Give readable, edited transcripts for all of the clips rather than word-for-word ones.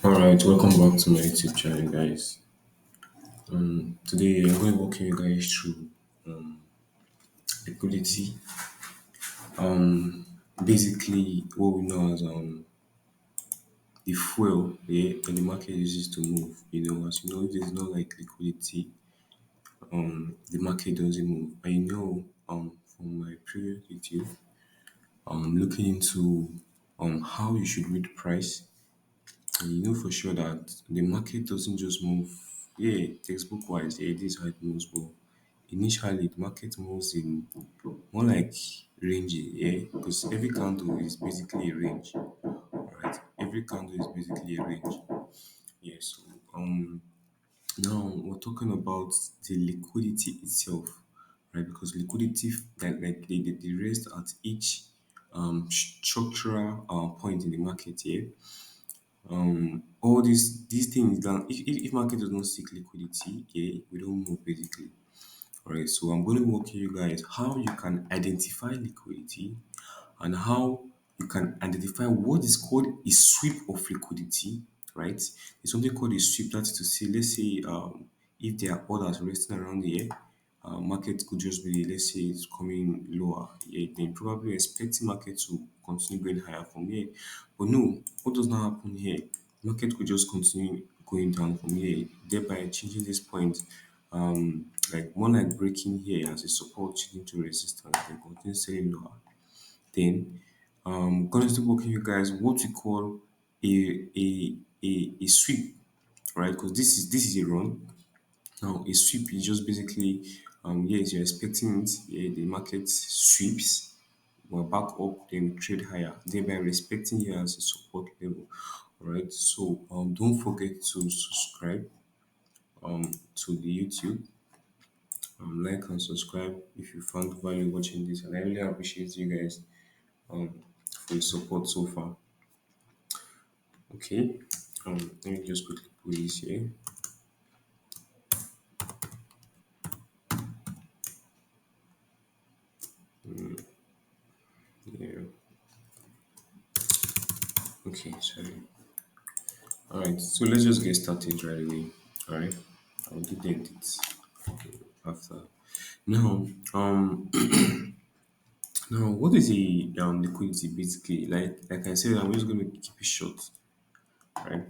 Alright, welcome back to my YouTube channel, guys. Today I'm going to walk you guys through liquidity. Basically, what we know as the fuel that the market uses to move. As you know, if there's no like liquidity, the market doesn't move. I know from my previous video, looking into how you should read price. And you know for sure that the market doesn't just move, yeah, textbook wise, yeah, this is how it moves, but initially the market moves in more like range, yeah, because every candle is basically a range, right? Every candle is basically a range. Yeah, so now we're talking about the liquidity itself, right? Because liquidity, like they rest at each structural point in the market, yeah. All these things that if market does not seek liquidity, yeah, we don't move basically. All right, so I'm going to walk you guys how you can identify liquidity and how you can identify what is called a sweep of liquidity, right? There's something called a sweep. That's to say, let's say if there are orders resting around here, market could just be, let's say it's coming lower. Yeah, then probably expecting market to continue going higher from here. But no, what does not happen here? Market could just continue going down from here, thereby changing this point, like more like breaking here as a support, changing to resistance, then continue selling lower. Then gonna still working you guys what we call a sweep, right? Because this is a run. Now a sweep is just basically yes, you're expecting it, yeah, the market sweeps, we're back up, then we trade higher, thereby respecting here as a support level. Alright, so don't forget to subscribe to the YouTube. Like and subscribe if you found value watching this, and I really appreciate you guys for your support so far. Okay, let me just quickly put this here. Yeah. Okay, sorry. All right, so let's just get started right away. All right, I'll do the edits after. Now, now, what is the liquidity basically? Like I said, I'm just going to keep it short. Right?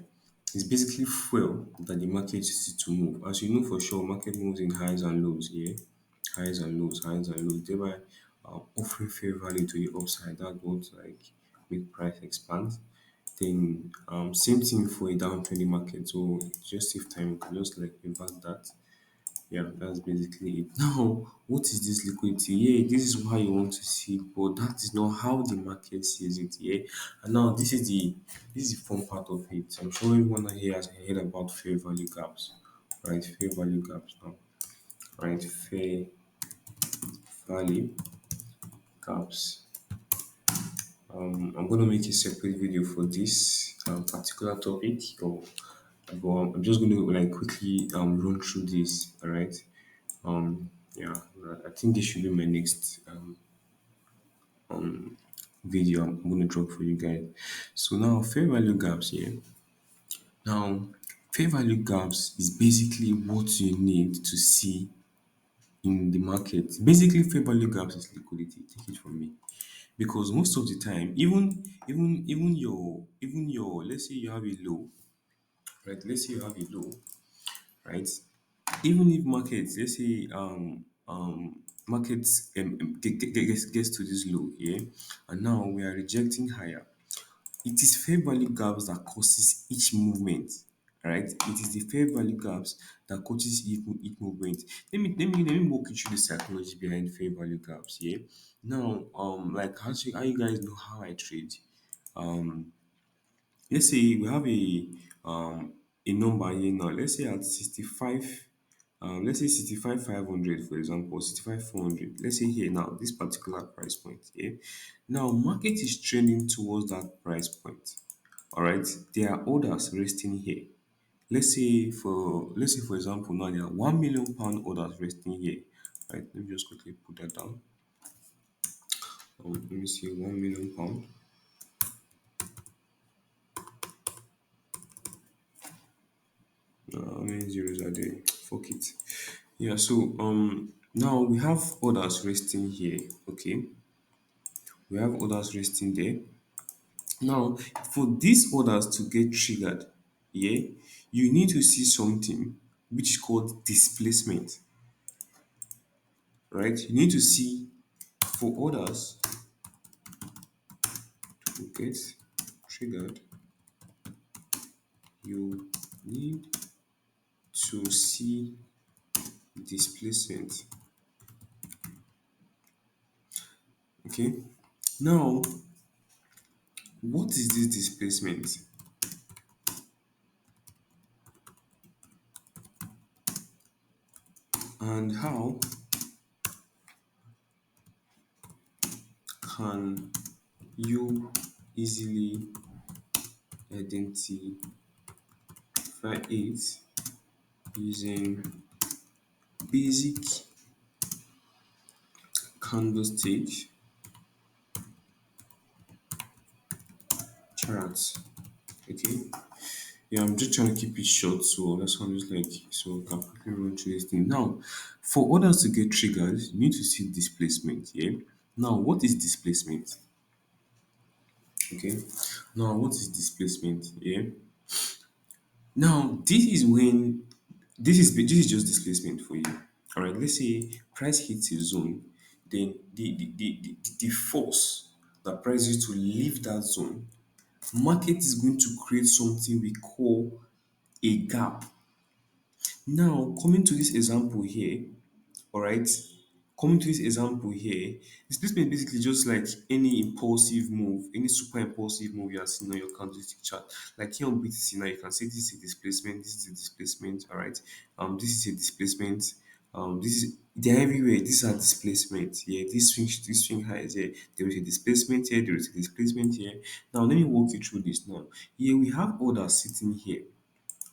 It's basically fuel that the market uses to move. As you know for sure, market moves in highs and lows, yeah? Highs and lows, thereby offering fair value to the upside. That's what like make price expand. Then same thing for a downtrending market. So just save time, you can just like invert that. Yeah, that's basically it. Now, what is this liquidity? Yeah, this is how you want to see it, but that is not how the market sees it. Yeah, and now this is the fun part of it. I'm sure everyone here has heard about fair value gaps, right? Fair value gaps now, right? Fair value gaps. I'm gonna make a separate video for this particular topic, but I'm just gonna like quickly run through this. All right. Yeah, I think this should be my next video I'm gonna drop for you guys. So now fair value gaps here. Now fair value gaps is basically what you need to see in the market. Basically, fair value gaps is liquidity. Take it from me. Because most of the time, even your let's say you have a low, right? Let's say you have a low, right? Even if markets, let's say markets gets to this low here, and now we are rejecting higher. It is fair value gaps that causes each movement, right? It is the fair value gaps that causes each movement. Let me walk you through the psychology behind fair value gaps here. Now, like how you guys know how I trade. Let's say we have a number here now. Let's say at 65, let's say 65 500 for example, 65 400. Let's say here now this particular price point here. Now market is trending towards that price point. All right, there are orders resting here. Let's say for example now there are £1 million orders resting here. Right, let me just quickly put that down. Let me see £1 million. zeros are there. Fuck it. Yeah, so now we have orders resting here. Okay, we have orders resting there. Now, for these orders to get triggered, yeah, you need to see something which is called displacement, right? You need to see for orders to get triggered, you need to see displacement. Okay. Now, what is this displacement and how can you easily identify it using basic candlestick charts? Okay. Yeah, I'm just trying to keep it short, so that's why I'm just like so I can quickly run through this thing. Now, for orders to get triggered, you need to see displacement. Yeah. Now, what is displacement? Okay. Now, what is displacement? Yeah. Now, this is just displacement for you. All right. Let's say price hits a zone, then the force that price you to leave that zone, market is going to create something we call a gap. Now, coming to this example here, all right, coming to this example here, displacement basically just like any impulsive move, any super impulsive move you are seeing on your candlestick chart. Like here on BTC now, you can see this is a displacement, this is a displacement, all right. This is a displacement. This is they're everywhere. These are displacements. Yeah, this swing high is here. There is a displacement here. There is a displacement here. Now let me walk you through this. Now, here we have orders sitting here,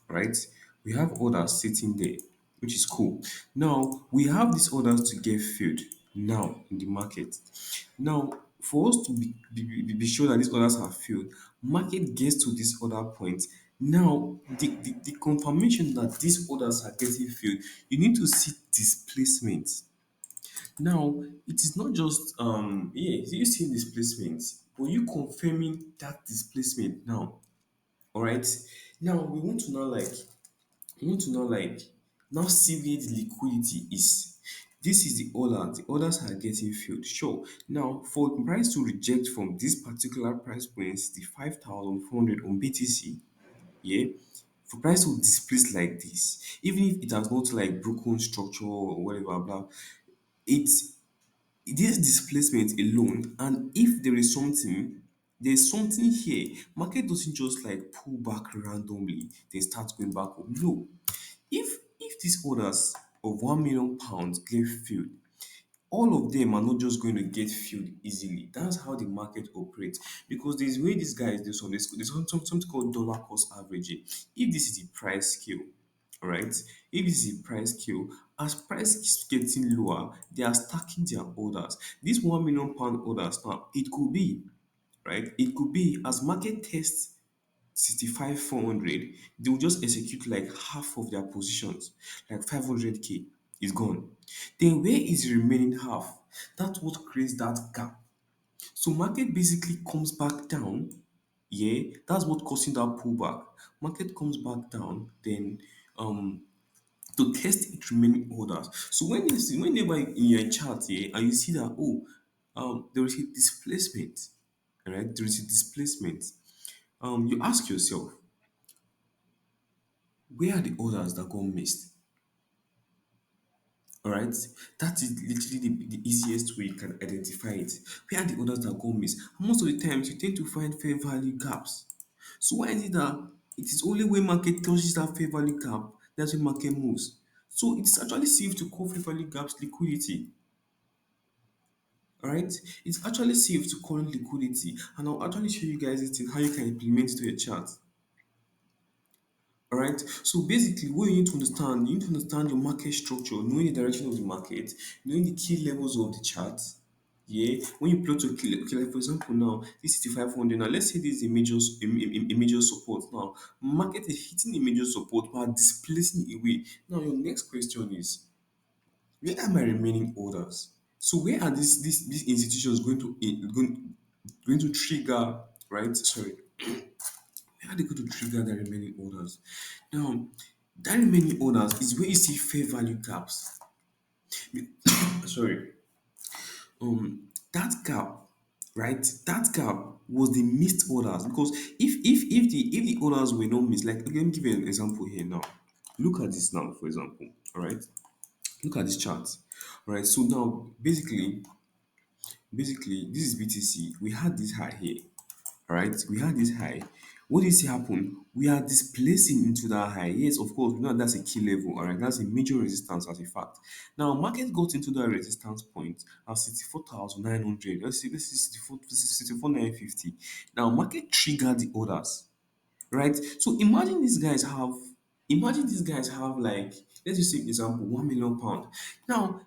right? We have orders sitting there, which is cool. Now we have these orders to get filled now in the market. Now, for us to be sure that these orders are filled, market gets to this other point. Now, the confirmation that these orders are getting filled, you need to see displacement. Now, it is not just yeah, you see displacement, but you confirming that displacement now. All right. Now we want to know like now see where the liquidity is. This is the order. The orders are getting filled. Sure. Now for the price to reject from this particular price point, the 5,400 on BTC, yeah. For price to displace like this, even if it has not like broken structure or whatever, blah, it's this displacement alone, and if there's something here, market doesn't just like pull back randomly then start going back up. No, if these orders of 1 million pounds get filled, all of them are not just going to get filled easily. That's how the market operates. Because there's way these guys do there's something called dollar cost averaging. If this is the price scale, all right? If this is the price scale, as price is getting lower, they are stacking their orders. These 1 million pound orders now, it could be, right? It could be as market tests 65,400, they will just execute like half of their positions, like 500k is gone. Then where is the remaining half? That's what creates that gap. So market basically comes back down. Yeah, that's what causing that pullback. Market comes back down, then um to test its remaining orders. So whenever in your chart here and you see that there is a displacement, all right, there is a displacement. You ask yourself, where are the orders that got missed? All right, that is literally the easiest way you can identify it. Where are the orders that got missed? And most of the times, you tend to find fair value gaps. So why is it that it is only when market touches that fair value gap that's when market moves? So it's actually safe to call fair value gaps liquidity. All right, it's actually safe to call it liquidity, and I'll actually show you guys this thing how you can implement it to your chart. All right. So basically, what you need to understand your market structure, knowing the direction of the market, knowing the key levels of the chart. Yeah, when you plot to kill, okay, like for example now, this is the 500 now. Let's say this is a major a major support now. Market is hitting a major support but displacing away. Now your next question is, where are my remaining orders? So where are these institutions going to trigger, right? Sorry, where are they going to trigger the remaining orders? Now, that remaining orders is where you see fair value gaps. Sorry, that gap, right? That gap was the missed orders, because if the orders were not missed, like let me give you an example here now. Look at this now, for example. All right, look at this chart. All right, so now basically this is BTC. We had this high here. All right, we had this high. What is happen? We are displacing into that high. Yes, of course, we know that's a key level. All right, that's a major resistance as a fact. Now, market got into that resistance point at 64,900. Let's see 64,950. Now, market triggered the orders, right? So imagine these guys have like, let's just say example, £1 million. Now,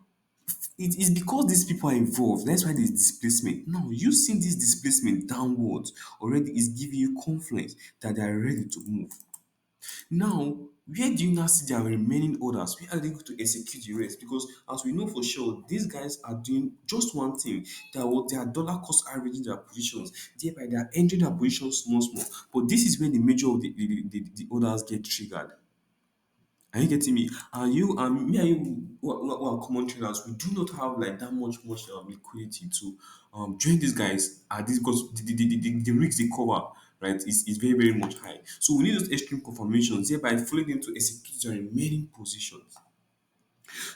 it is because these people are involved. That's why there's displacement. Now, you seeing this displacement downwards already is giving you confidence that they are ready to move. Now, where do you now see their remaining orders? Where are they going to execute the rest? Because as we know for sure, these guys are doing just one thing. They are dollar cost averaging their positions. Thereby, they are entering their positions small, small. But this is when the major of the orders get triggered. Are you getting me? And you and me and you, who are common traders, we do not have like that much liquidity to join these guys at this, because the risks they cover, right, is very very much high. So we need those extreme confirmations, thereby following them to execute the remaining positions.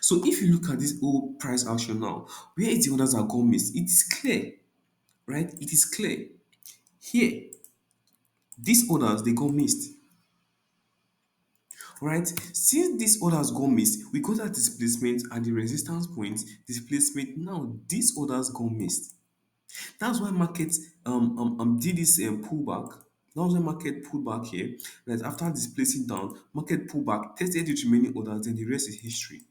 So if you look at this whole price action now, where is the orders are gone missed? It is clear, right? It is clear here. These orders they got missed. Right? Since this orders go missed, we got that displacement at the resistance point, displacement. Now, these orders go missed. That's why market did this pullback. That was why market pulled back here. That after displacing down, market pullback, tested its remaining orders, then the rest is history.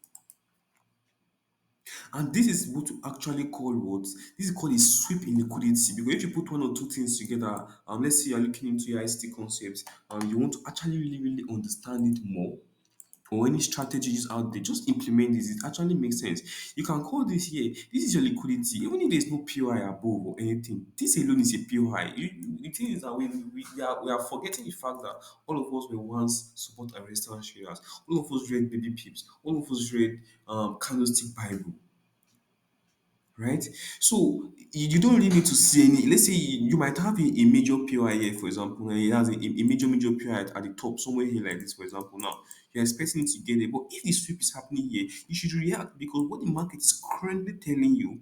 And this is what we actually call what? This is called a sweep in liquidity. Because if you put one or two things together, let's say you're looking into your ICT concepts, you want to actually really understand it more, or any strategies out there, just implement this. It actually makes sense. You can call this here, this is your liquidity. Even if there's no POI above or anything, this alone is a POI. The thing is that we are forgetting the fact that all of us were once support and resistance traders. All of us read baby pips. All of us read candlestick Bible, right? So you don't really need to see any. Let's say you might have a major POI here, for example, and it has a major POI at the top, somewhere here like this, for example. Now you're expecting it to get there, but if the sweep is happening here, you should react, because what the market is currently telling you,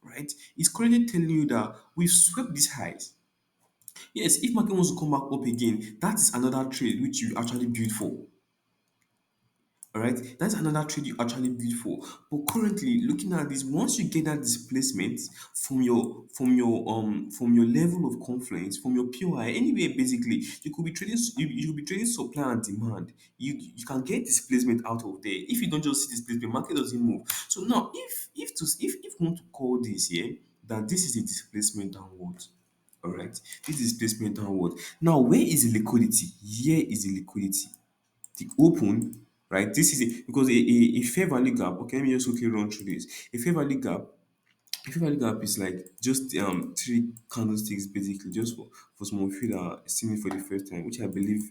right? It's currently telling you that we've swept these highs. Yes, if market wants to come back up again, that is another trade which you actually build for. All right, that's another trade you actually bid for. But currently, looking at this, once you get that displacement from your level of confluence, from your POI, anywhere basically, you could be trading supply and demand. You can get displacement out of there. If you don't just see displacement, market doesn't move. So now, if we want to call this here that this is a displacement downward. All right, this is displacement downward. Now, where is the liquidity? Here is the liquidity, the open, right? This is because a fair value gap. Okay, let me just quickly run through this. A fair value gap is like just three candlesticks basically, just for some of you that are seeing it for the first time, which I believe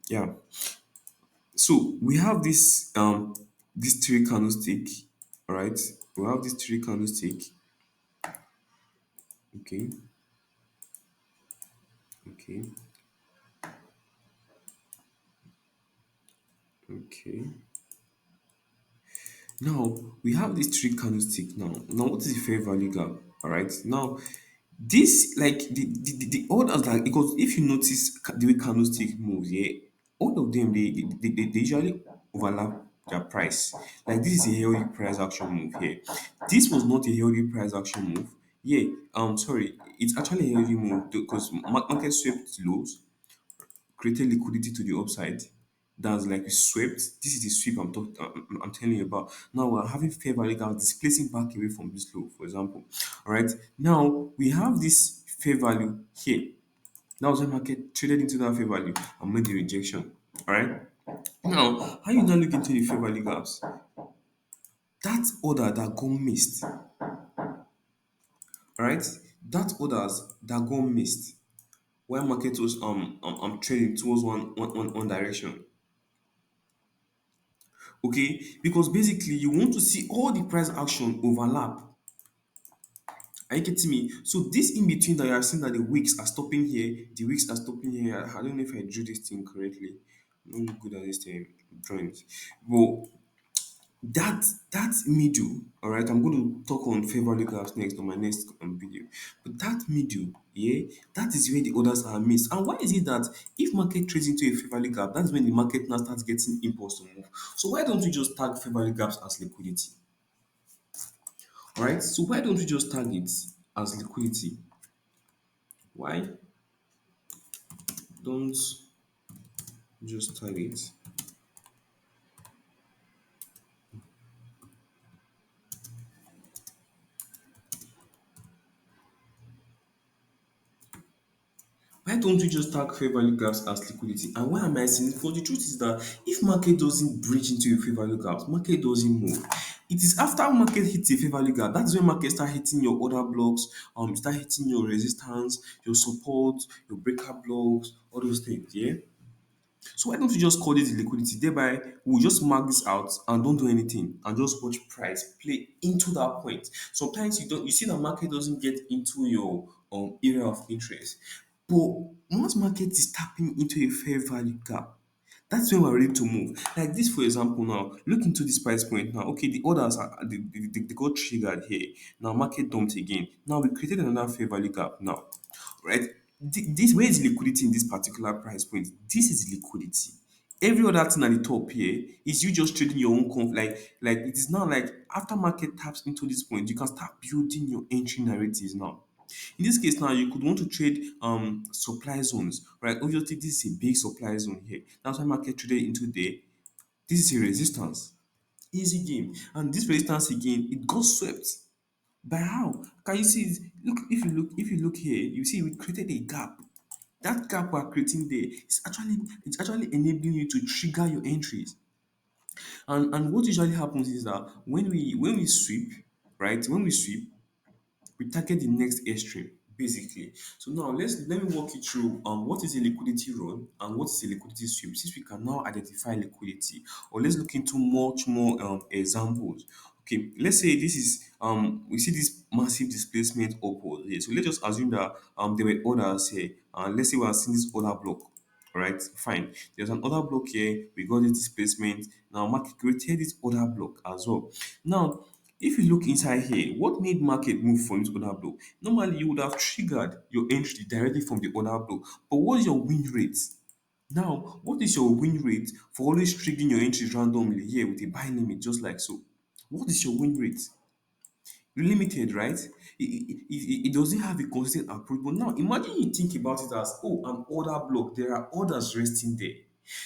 yeah. So we have this three candlestick, all right? We have this three candlestick. Okay, okay, okay. Now we have this three candlestick now. Now what is the fair value gap? All right. Now this like the orders, like, because if you notice the way candlestick moves, yeah, all of them they usually overlap their price. Like this is a healthy price action move here. This was not a healthy price action move. Yeah, sorry, it's actually a healthy move because market swept lows, created liquidity to the upside. That's like we swept. This is the sweep I'm telling you about. Now we're having fair value gap displacing back away from this low, for example. All right. Now we have this fair value here. That was when market traded into that fair value and made the rejection. All right. Now, how you now look into the fair value gaps? That order that got missed, all right? That orders that got missed when market was trading towards one direction. Okay, because basically you want to see all the price action overlap. Are you getting me? So this in between that you are seeing that the wicks are stopping here, the wicks are stopping here. I don't know if I drew this thing correctly. I'm not good at this thing drawings. But that middle, all right, I'm going to talk on fair value gaps next on my next video. But that middle, yeah, that is where the orders are missed. And why is it that if market trades into a fair value gap, that's when the market now starts getting impulse to move? So why don't we just tag fair value gaps as liquidity? All right, so why don't we just tag it as liquidity? Why don't just tag it? Why don't we just tag fair value gaps as liquidity? And why am I saying it? For the truth is that if market doesn't breach into a fair value gap, market doesn't move. It is after market hits a fair value gap, that's when market start hitting your order blocks, start hitting your resistance, your support, your breaker blocks, all those things. Yeah. So why don't we just call this liquidity? Thereby, we'll just mark this out and don't do anything and just watch price play into that point. Sometimes you see the market doesn't get into your area of interest. But once market is tapping into a fair value gap, that's when we're ready to move. Like this, for example, now look into this price point now. Okay, the orders are they got triggered here. Now market dumped again. Now we created another fair value gap now, right? This where is liquidity in this particular price point? This is liquidity. Every other thing at the top here is you just trading your own like it is now like after market taps into this point, you can start building your entry narratives now. In this case now, you could want to trade supply zones, right? Obviously, this is a big supply zone here. That's why market traded into there. This is a resistance. Easy game. And this resistance again, it got swept. By how? Can you see it? If you look here, you see we created a gap. That gap we're creating there is actually enabling you to trigger your entries. And what usually happens is that when we sweep, right? When we sweep, we target the next extreme basically. So now let me walk you through what is a liquidity run and what is a liquidity sweep. Since we can now identify liquidity, or let's look into much more examples. Okay, let's say this is we see this massive displacement upward here. So let's just assume that there were orders here, and let's say we are seeing this order block. All right, fine. There's an order block here. We got this displacement. Now market created this order block as well. Now, if you look inside here, what made market move from this order block? Normally, you would have triggered your entry directly from the order block. But what is your win rate? Now, what is your win rate for always triggering your entries randomly here with a buy limit, just like so? What is your win rate? Limited, right? It doesn't have a consistent approach. But now imagine you think about it as, oh, an order block. There are orders resting there.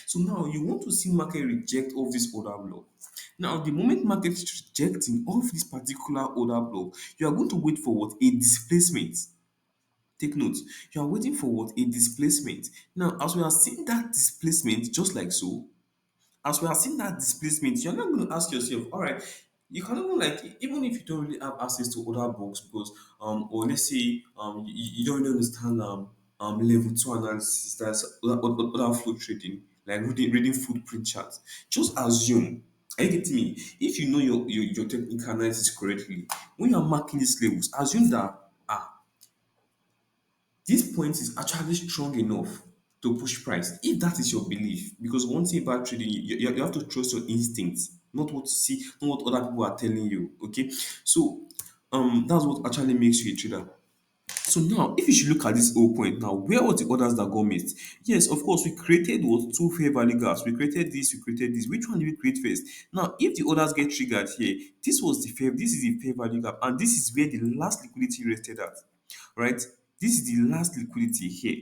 So now you want to see market reject off this order block. Now, the moment market is rejecting off this particular order block, you are going to wait for what? A displacement. Take note, you are waiting for what? A displacement. Now, as we are seeing that displacement, just like so, as we are seeing that displacement, you're not going to ask yourself, all right, you can even like even if you don't really have access to other books because or let's say you don't really understand level two analysis, that's other flow trading, like reading footprint charts. Just assume, are you getting me? If you know your technical analysis correctly, when you're marking these levels, assume that this point is actually strong enough to push price if that is your belief. Because one thing about trading, you have to trust your instincts, not what you see, not what other people are telling you. Okay, so that's what actually makes you a trader. So now, if you should look at this whole point now, where was the orders that got missed? Yes, of course, we created what two fair value gaps. We created this, we created this. Which one did we create first? Now, if the orders get triggered here, this is the fair value gap, and this is where the last liquidity rested at. Right? This is the last liquidity here.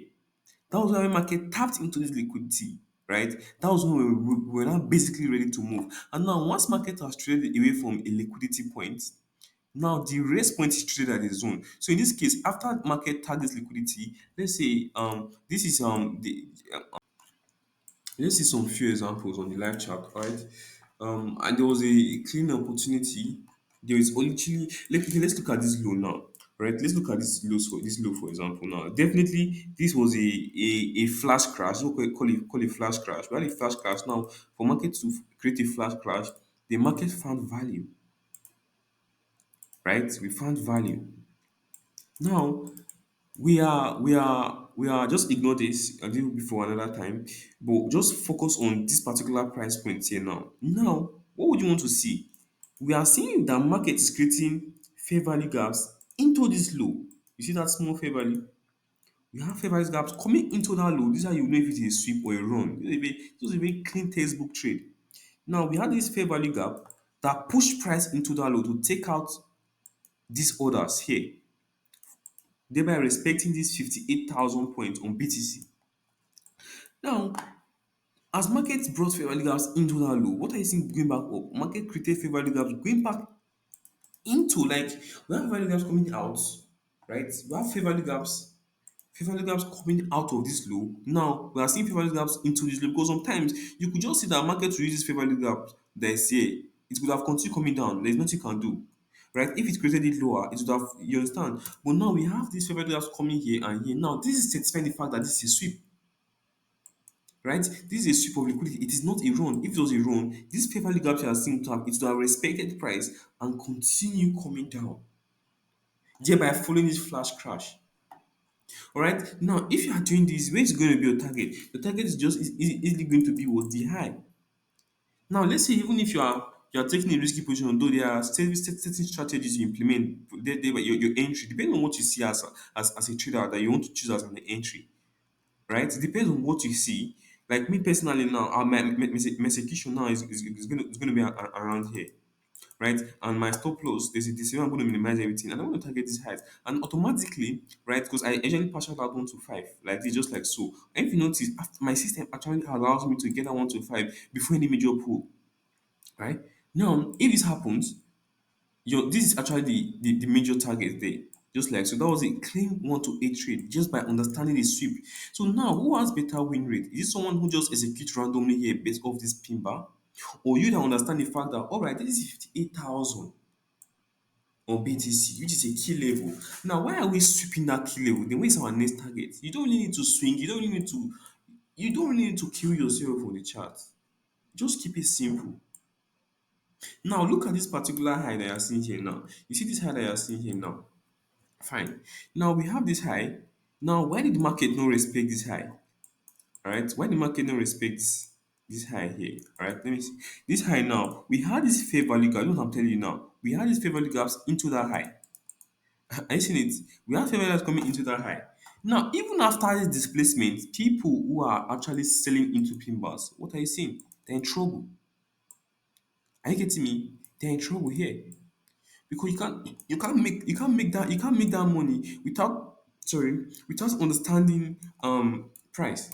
That was why market tapped into this liquidity, right? That was when we were now basically ready to move. And now once market has traded away from a liquidity point, now the race point is traded at the zone. So in this case, after market targets liquidity, let's say this is the let's see some few examples on the live chart, right? And there was a clean opportunity. There is literally let's look at this low now, right? Let's look at this low for example now. Definitely, this was a flash crash. What call it flash crash. We had a flash crash now. For market to create a flash crash, the market found value, right? We found value. Now we are just ignore this. I'll do it before another time, but just focus on this particular price point here now. Now, what would you want to see? We are seeing that market is creating fair value gaps into this low. You see that small fair value? We have fair value gaps coming into that low. This is how you know if it is a sweep or a run. This is a very clean textbook trade. Now we have this fair value gap that push price into that low to take out these orders here, thereby respecting this 58,000 points on BTC. Now, as markets brought fair value gaps into that low, what are you seeing going back up? Market created fair value gaps going back into, like, we have value gaps coming out, right? We have fair value gaps coming out of this low. Now we are seeing fair value gaps into this low because sometimes you could just see that market will use this fair value gap that is here. It could have continued coming down. There's nothing you can do. Right? If it created it lower, it would have, you understand. But now we have these fair value gaps coming here and here. Now this is satisfying the fact that this is a sweep, right? This is a sweep of liquidity. It is not a run. If it was a run, this fair value gap you are seeing to have, it would have respected price and continue coming down, thereby following this flash crash. All right. Now, if you are doing this, where is going to be your target? Your target is just easily going to be what, the high. Now, let's say even if you are taking a risky position, though there are certain strategies you implement, your entry, depending on what you see as a trader that you want to choose as an entry, right? It depends on what you see. Like me personally now, my execution now is going to be around here, right? And my stop loss, there's a decision I'm going to minimize everything, and I want to target this height. And automatically, right, because I actually partial out 1 to 5, like this, just like so. And if you notice, after my system actually allows me to get that 1 to 5 before any major pull, right? Now, if this happens, this is actually the major target there. Just like so, that was a clean 1 to 8 trade just by understanding the sweep. So now, who has better win rate? Is it someone who just executes randomly here based off this pin bar, or you that understand the fact that all right, this is 58,000 on BTC, which is a key level. Now, why are we sweeping that key level? Then where's our next target? You don't really need to swing. You don't really need to kill yourself on the chart. Just keep it simple. Now, look at this particular high that you're seeing here now. You see this high that you're seeing here now. Fine. Now we have this high. Now, why did the market not respect this high? All right. Why the market not respect this high here? All right. Let me see. This high now. We had this fair value gap. What I'm telling you now. We had these fair value gaps into that high. Are you seeing it? We have fair value gaps coming into that high. Now, even after this displacement, people who are actually selling into pin bars, what are you seeing? They're in trouble. Are you getting me? They're in trouble here. Because you can't make that money without understanding price.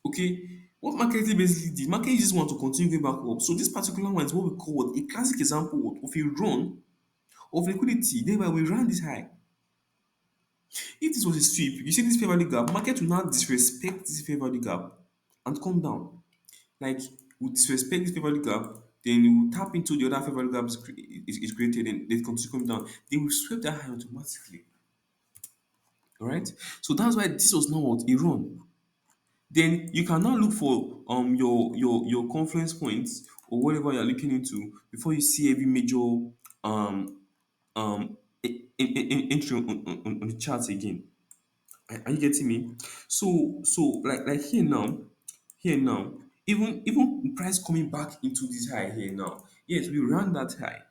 Okay, what market basically did, market just want to continue going back up. So this particular one is what we call what, a classic example of a run of liquidity. Thereby we ran this high. If this was a sweep, you see this fair value gap, market will now disrespect this fair value gap and come down. Like, will disrespect this fair value gap, then you will tap into the other fair value gap is created, and they continue coming down. They will sweep that high automatically. All right. So that's why this was not what a run. Then you can now look for your confluence points or whatever you're looking into before you see every major um entry on the charts again. Are you getting me? So like here now, even price coming back into this high here now. Yes, we ran that high,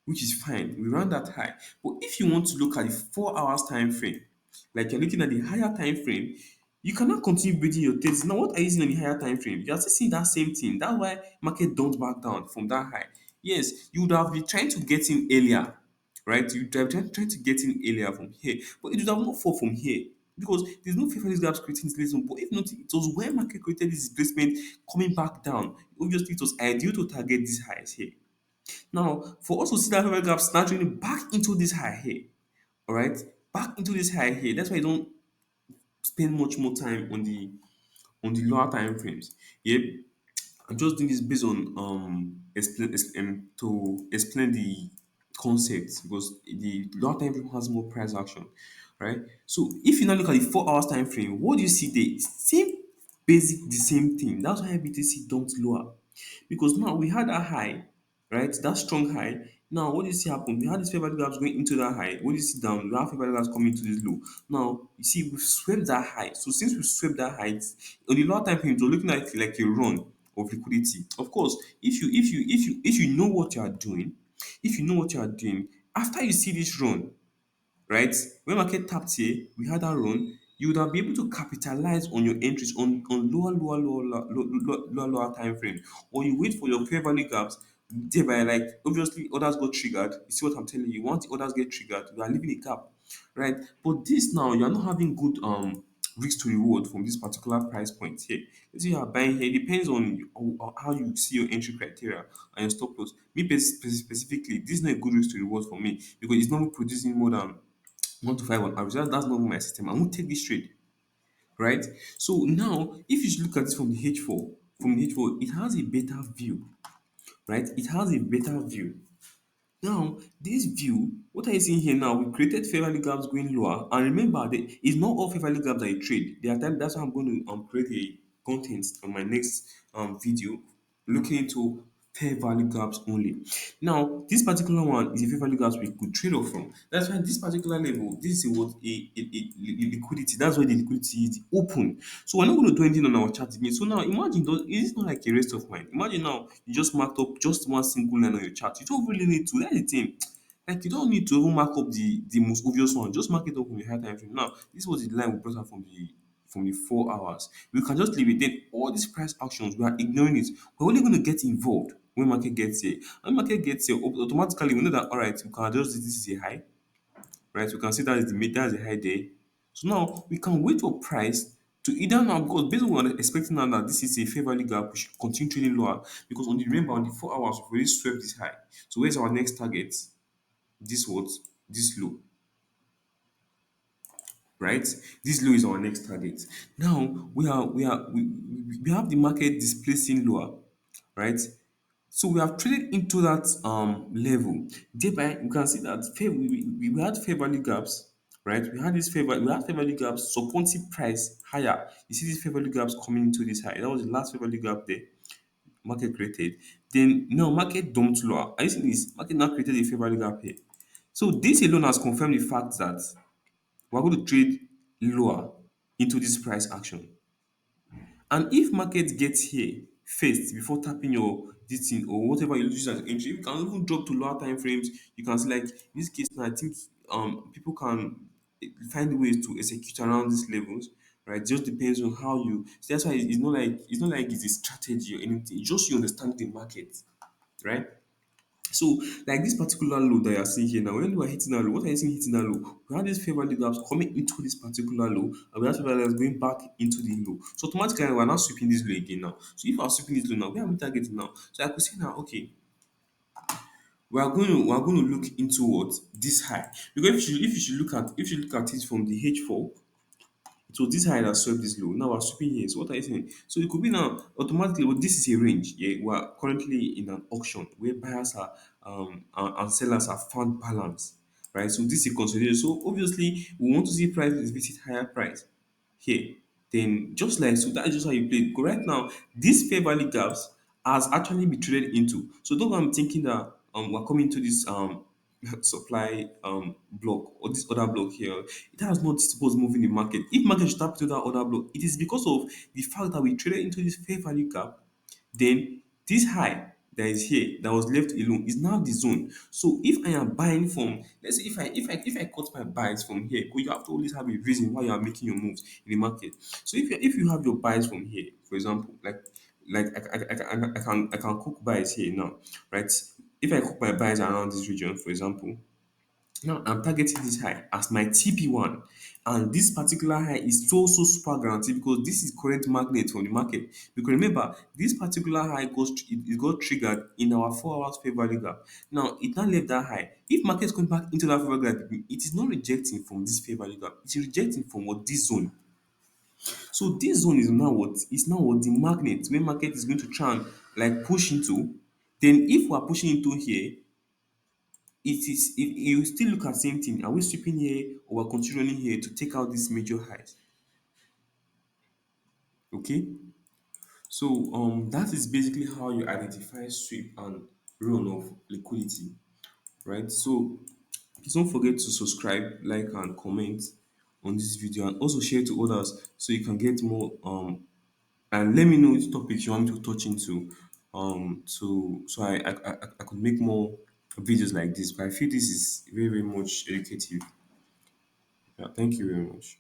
which is fine. We ran that high. But if you want to look at the 4 hours time frame, like you're looking at the higher time frame, you cannot continue building your trades. Now, what are you seeing on the higher time frame? You're still seeing that same thing. That's why market don't back down from that high. Yes, you would have been trying to get in earlier, right? You would have been trying to get in earlier from here, but it would have not fall from here. because there's no fair value gaps creating this lesson. But if not, it was when market created this displacement coming back down. Obviously, it was ideal to target these highs here. Now, for us to see that fair value gap snapping back into this high here, all right, back into this high here. That's why I don't spend much more time on the lower time frames. Yeah, I'm just doing this based on to explain the concept because the lower time frame has more price action, right? So if you now look at the 4 hours time frame, what do you see there? Same basic the same thing. That's why BTC dumped lower because now we had a high, right? That strong high. Now, what do you see happen? We had this fair value gaps going into that high. What do you see down? We have fair value gaps coming to this low. Now, you see, we've swept that high. So, since we swept that high, on the lower time frame, you're looking at like a run of liquidity. Of course, if you know what you are doing, if you know what you are doing, after you see this run, right? When market tapped here, we had that run. You would have been able to capitalize on your entries on lower time frame, or you wait for your fair value gaps. Thereby, like obviously, others got triggered. You see what I'm telling you? Once the others get triggered, you are leaving a gap, right? But this now, you are not having good risk to reward from this particular price point here. Let's say you are buying here. It depends on how you see your entry criteria and your stop loss. Me specifically, this is not a good risk to reward for me because it's not producing more than 1 to 5 on average. That's not my system. I won't take this trade, right? So now, if you should look at this from the H4, it has a better view, right? It has a better view. Now, this view, what are you seeing here now? We created fair value gaps going lower. And remember, it's not all fair value gaps that you trade. There are times that's why I'm going to create a content on my next video looking into fair value gaps only. Now, this particular one is a fair value gaps we could trade off from. That's why this particular level, this is what liquidity. That's why the liquidity is open. So we're not going to do anything on our chart again. So now imagine those, is it not like a rest of mind? Imagine now you just marked up just one single line on your chart. You don't really need to. That's the thing. Like you don't need to even mark up the most obvious one. Just mark it up on the high time frame. Now, this was the line we brought up from the 4 hours. We can just leave it. Then all these price actions, we are ignoring it. We're only going to get involved when market gets here. When market gets here, automatically we know that all right, we can adjust this. This is a high, right? We can see that is the mid, that's the high there. So now we can wait for price to either now because based on what we're expecting now that this is a fair value gap, we should continue trading lower because on the remember on the 4 hours we've already swept this high. So where's our next target? This what? This low, right? This low is our next target. Now we have the market displacing lower, right? So we have traded into that level. Thereby, we can see that we had fair value gaps, right? We had fair value gaps supporting price higher. You see these fair value gaps coming into this high. That was the last fair value gap there. Market created. Then now market dumped lower. Are you seeing this? Market now created a fair value gap here. So this alone has confirmed the fact that we're going to trade lower into this price action. And if market gets here first before tapping your this thing or whatever you use as an entry, you can even drop to lower time frames. You can see like in this case now, I think people can find ways to execute around these levels. Right, just depends on how you. So that's why it's not like it's a strategy or anything. It's just you understand the market, right? So, like this particular low that you're seeing here now, when you are hitting that low, what are you seeing hitting that low? We have these fair value gaps coming into this particular low, and we have fair value gaps going back into the low. So automatically we're now sweeping this low again now. So if we're sweeping this low now, where are we targeting now? So I could say now, okay, we are going to look into what this high because if you look at it from the H4, it was this high that swept this low. Now we're sweeping here. So what are you saying? So it could be now automatically. Well, this is a range. Yeah, we're currently in an auction where buyers are and sellers have found balance, right? So this is a consolidation. So obviously we want to see price visit higher price here. Then just like so, that is just how you play it. Because right now, these fair value gaps has actually been traded into. So though I'm thinking that we're coming to this supply block or this other block here, it has not supposed to move in the market. If market should tap to that other block, it is because of the fact that we traded into this fair value gap. Then this high that is here that was left alone is now the zone. So if I am buying from, let's say if I cut my buys from here, because you have to always have a reason why you are making your moves in the market. So if you have your buys from here, for example, like I can cook buys here now, right? If I cook my buys around this region, for example, Now I'm targeting this high as my TP1, and this particular high is so super guaranteed because this is current magnet from the market. Because remember, this particular high it got triggered in our 4 hours fair value gap. Now it now left that high. If market is going back into that fair value gap, it is not rejecting from this fair value gap. It is rejecting from what this zone. So this zone is now what the magnet where market is going to try and like push into. Then if we are pushing into here, you still look at same thing. Are we sweeping here or we're continuing here to take out these major highs? Okay. So that is basically how you identify sweep and run of liquidity, right? So please don't forget to subscribe, like, and comment on this video, and also share to others so you can get more and let me know which topics you want me to touch into so I could make more videos like this. But I feel this is very much educative. Yeah, thank you very much.